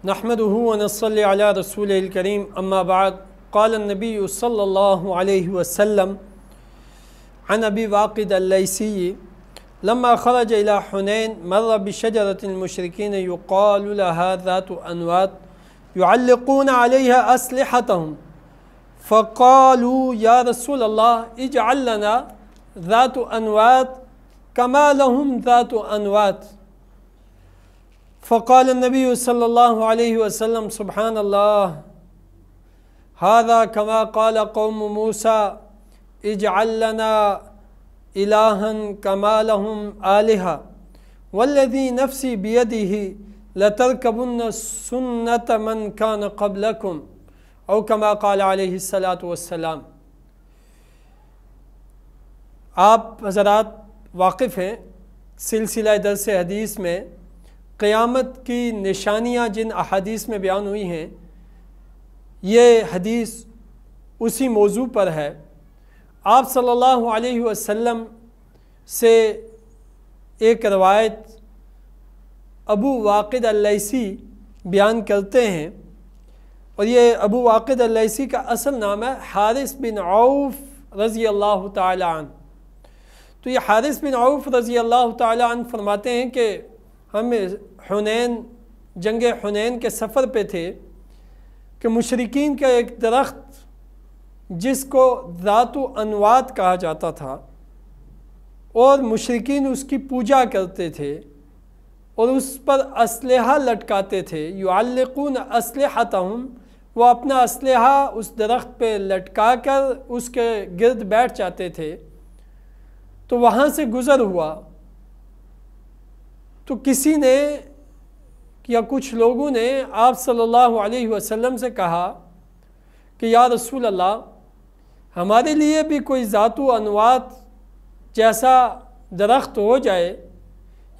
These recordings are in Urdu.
نحمده ونصلي على رسوله الكريم أما بعد قال النبي صلى الله عليه وسلم عن أبي واقد الليثي لما خرج إلى حنين مر بشجرة المشركين يقال لها ذات أنوات يعلقون عليها أسلحتهم فقالوا يا رسول الله اجعل لنا ذات أنوات كما لهم ذات أنوات فقال النبي صلى الله عليه وسلم سبحان الله هذا كما قال قوم موسى اجعل لنا إلها كما لهم آلهة والذي نفسي بيده لتركبن سنة من كان قبلكم أو كما قال عليه الصلاة والسلام۔ آپ حضرات واقف ہیں سلسلہ درس حدیث میں قیامت کی نشانیاں جن احادیث میں بیان ہوئی ہیں، یہ حدیث اسی موضوع پر ہے۔ آپ صلی اللہ علیہ وسلم سے ایک روایت ابو واقد اللیثی بیان کرتے ہیں، اور یہ ابو واقد اللیثی کا اصل نام ہے حارث بن عوف رضی اللہ تعالی عنہ۔ تو یہ حارث بن عوف رضی اللہ تعالی عنہ فرماتے ہیں کہ ہم جنگ حنین کے سفر پہ تھے کہ مشرکین کا ایک درخت جس کو ذات انوات کہا جاتا تھا، اور مشرکین اس کی پوجا کرتے تھے اور اس پر اسلحہ لٹکاتے تھے۔ یعلقون اسلحتہم، وہ اپنا اسلحہ اس درخت پہ لٹکا کر اس کے گرد بیٹھ جاتے تھے۔ تو وہاں سے گزر ہوا تو کسی نے یا کچھ لوگوں نے آپ صلی اللہ علیہ وسلم سے کہا کہ یا رسول اللہ، ہمارے لیے بھی کوئی ذات و انوات جیسا درخت ہو جائے،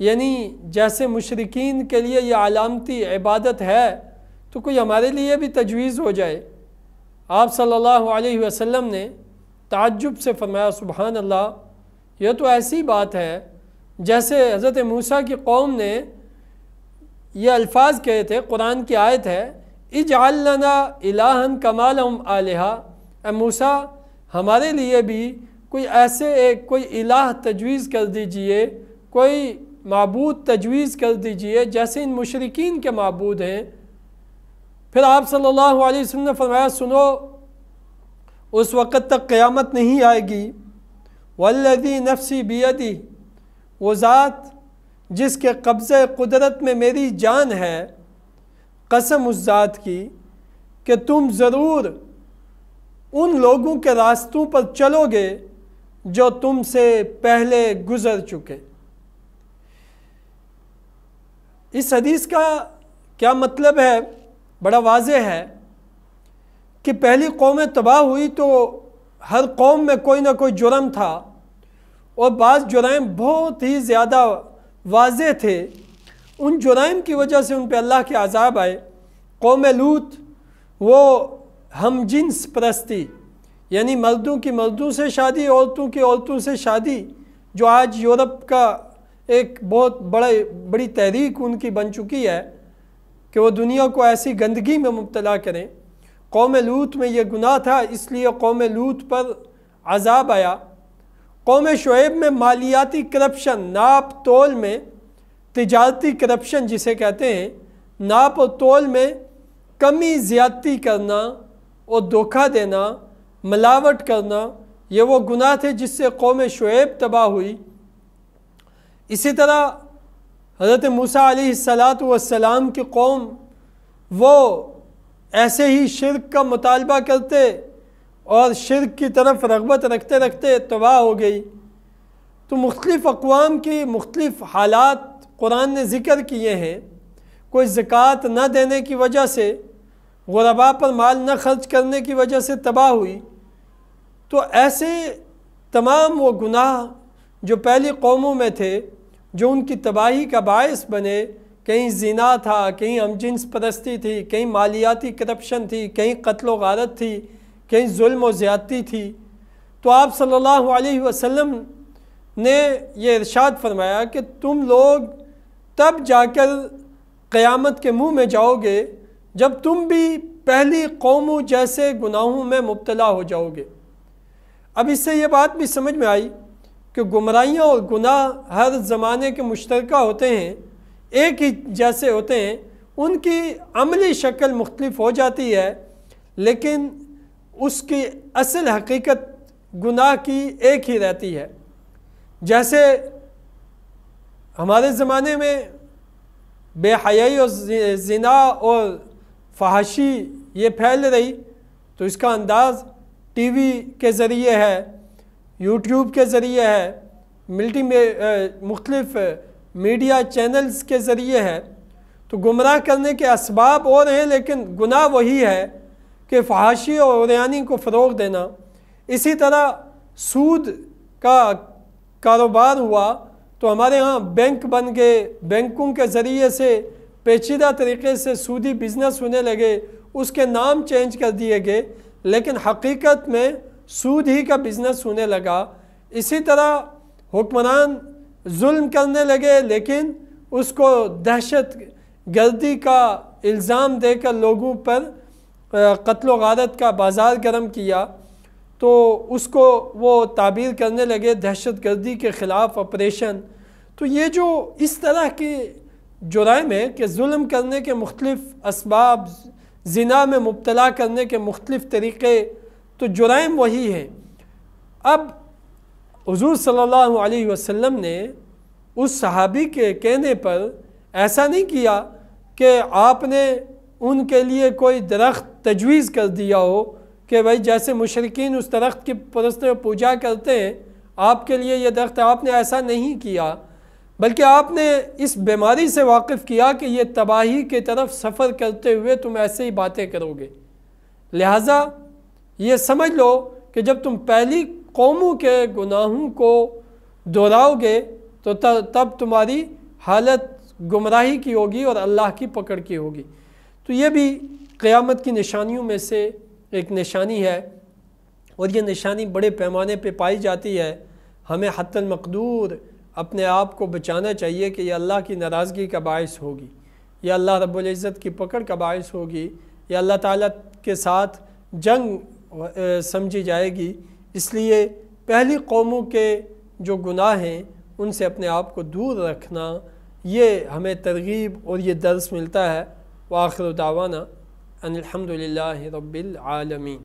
یعنی جیسے مشرکین کے لیے یہ علامتی عبادت ہے تو کوئی ہمارے لیے بھی تجویز ہو جائے۔ آپ صلی اللہ علیہ وسلم نے تعجب سے فرمایا سبحان اللہ، یہ تو ایسی بات ہے جیسے حضرت موسیٰ کی قوم نے یہ الفاظ کہے تھے۔ قرآن کی آیت ہے اجعل لنا الہا کما لہم آلہہ، اے موسیٰ ہمارے لیے بھی کوئی الہ تجویز کر دیجئے، کوئی معبود تجویز کر دیجئے جیسے ان مشرکین کے معبود ہیں۔ پھر آپ صلی اللہ علیہ وسلم نے فرمایا سنو، اس وقت تک قیامت نہیں آئے گی، والذی نفسی بیدی، وہ ذات جس کے قبضہ قدرت میں میری جان ہے، قسم اس ذات کی کہ تم ضرور ان لوگوں کے راستوں پر چلو گے جو تم سے پہلے گزر چکے۔ اس حدیث کا کیا مطلب ہے؟ بڑا واضح ہے کہ پہلی قومیں تباہ ہوئی تو ہر قوم میں کوئی نہ کوئی جرم تھا، اور بعض جرائم بہت ہی زیادہ واضح تھے۔ ان جرائم کی وجہ سے ان پہ اللہ کے عذاب آئے۔ قوم لوط، وہ ہم جنس پرستی، یعنی مردوں کی مردوں سے شادی، عورتوں کی عورتوں سے شادی، جو آج یورپ کا ایک بہت بڑی تحریک ان کی بن چکی ہے کہ وہ دنیا کو ایسی گندگی میں مبتلا کریں۔ قوم لوط میں یہ گناہ تھا، اس لیے قوم لوط پر عذاب آیا۔ قوم شعیب میں مالیاتی کرپشن، ناپ تول میں تجارتی کرپشن جسے کہتے ہیں، ناپ و تول میں کمی زیادتی کرنا اور دھوکہ دینا، ملاوٹ کرنا، یہ وہ گناہ تھے جس سے قوم شعیب تباہ ہوئی۔ اسی طرح حضرت موسیٰ علیہ السلام کی قوم، وہ ایسے ہی شرک کا مطالبہ کرتے اور شرک کی طرف رغبت رکھتے رکھتے تباہ ہو گئی۔ تو مختلف اقوام کی مختلف حالات قرآن نے ذکر کیے ہیں۔ کوئی زکوٰۃ نہ دینے کی وجہ سے، غرباء پر مال نہ خرچ کرنے کی وجہ سے تباہ ہوئی۔ تو ایسے تمام وہ گناہ جو پہلی قوموں میں تھے، جو ان کی تباہی کا باعث بنے، کہیں زنا تھا، کہیں ہم جنس پرستی تھی، کہیں مالیاتی کرپشن تھی، کہیں قتل و غارت تھی، کہیں ظلم و زیادتی تھی، تو آپ صلی اللہ علیہ وسلم نے یہ ارشاد فرمایا کہ تم لوگ تب جا کر قیامت کے منہ میں جاؤ گے جب تم بھی پہلی قوموں جیسے گناہوں میں مبتلا ہو جاؤ گے۔ اب اس سے یہ بات بھی سمجھ میں آئی کہ گمراہیاں اور گناہ ہر زمانے کے مشترکہ ہوتے ہیں، ایک ہی جیسے ہوتے ہیں، ان کی عملی شکل مختلف ہو جاتی ہے، لیکن اس کی اصل حقیقت گناہ کی ایک ہی رہتی ہے۔ جیسے ہمارے زمانے میں بے حیائی اور زنا اور فحاشی یہ پھیل رہی، تو اس کا انداز ٹی وی کے ذریعے ہے، یوٹیوب کے ذریعے ہے، مختلف میڈیا چینلز کے ذریعے ہے۔ تو گمراہ کرنے کے اسباب اور ہیں، لیکن گناہ وہی ہے کہ فحاشی اور عریانی کو فروغ دینا۔ اسی طرح سود کا کاروبار ہوا تو ہمارے ہاں بینک بن گئے، بینکوں کے ذریعے سے پیچیدہ طریقے سے سودی بزنس ہونے لگے، اس کے نام چینج کر دیے گئے، لیکن حقیقت میں سود ہی کا بزنس ہونے لگا۔ اسی طرح حکمران ظلم کرنے لگے، لیکن اس کو دہشت گردی کا الزام دے کر لوگوں پر قتل و غارت کا بازار گرم کیا، تو اس کو وہ تعبیر کرنے لگے دہشت گردی کے خلاف آپریشن۔ تو یہ جو اس طرح کے جرائم ہیں کہ ظلم کرنے کے مختلف اسباب، زنا میں مبتلا کرنے کے مختلف طریقے، تو جرائم وہی ہیں۔ اب حضور صلی اللہ علیہ وسلم نے اس صحابی کے کہنے پر ایسا نہیں کیا کہ آپ نے ان کے لیے کوئی درخت تجویز کر دیا ہو کہ بھائی جیسے مشرکین اس درخت کی پرست و پوجا کرتے ہیں، آپ کے لیے یہ درخت، آپ نے ایسا نہیں کیا، بلکہ آپ نے اس بیماری سے واقف کیا کہ یہ تباہی کی طرف سفر کرتے ہوئے تم ایسے ہی باتیں کرو گے۔ لہٰذا یہ سمجھ لو کہ جب تم پہلی قوموں کے گناہوں کو دہراؤ گے تو تب تمہاری حالت گمراہی کی ہوگی اور اللہ کی پکڑ کی ہوگی۔ تو یہ بھی قیامت کی نشانیوں میں سے ایک نشانی ہے، اور یہ نشانی بڑے پیمانے پہ پائی جاتی ہے۔ ہمیں حتی المقدور اپنے آپ کو بچانا چاہیے کہ یہ اللہ کی ناراضگی کا باعث ہوگی، یہ اللہ رب العزت کی پکڑ کا باعث ہوگی، یہ اللہ تعالیٰ کے ساتھ جنگ سمجھی جائے گی۔ اس لیے پہلی قوموں کے جو گناہ ہیں ان سے اپنے آپ کو دور رکھنا، یہ ہمیں ترغیب اور یہ درس ملتا ہے۔ وآخر دعوانا ان الحمد للہ رب العالمین۔